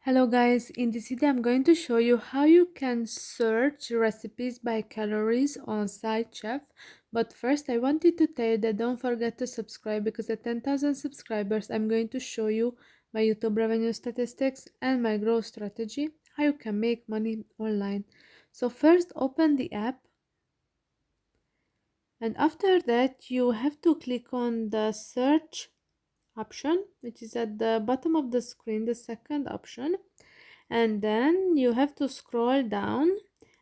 Hello guys, in this video I'm going to show you how you can search recipes by calories on SideChef. But first I wanted to tell you that don't forget to subscribe, because at 10,000 subscribers I'm going to show you my YouTube revenue statistics and my growth strategy, how you can make money online. So first open the app, and after that you have to click on the search option, which is at the bottom of the screen, the second option. And then you have to scroll down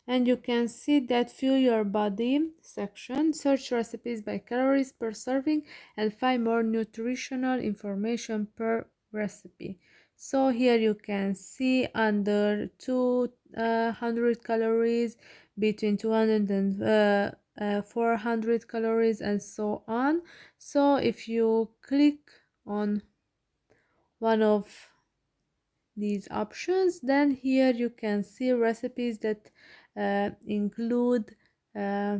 and you can see that fuel your body section, search recipes by calories per serving and find more nutritional information per recipe. So here you can see under 200 calories, between 200 and 400 calories, and so on. So if you click on one of these options, then here you can see recipes that include uh,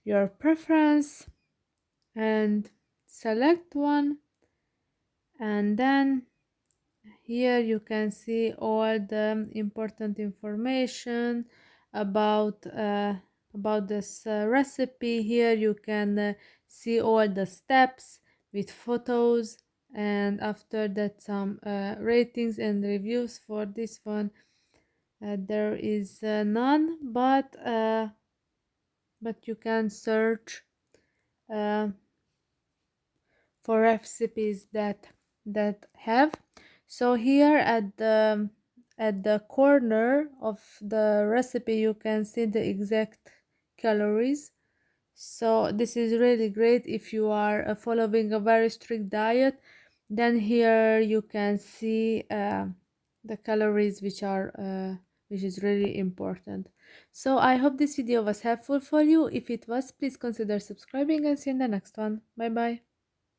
your preference, and select one, and then here you can see all the important information about this recipe. Here you can see all the steps with photos, and after that some ratings and reviews. For this one there is none, but you can search uh, for recipes that have. So here at the corner of the recipe you can see the exact calories. So this is really great if you are following a very strict diet. Then here you can see the calories, which is really important. So I hope this video was helpful for you. If it was, please consider subscribing, and see you in the next one. Bye bye.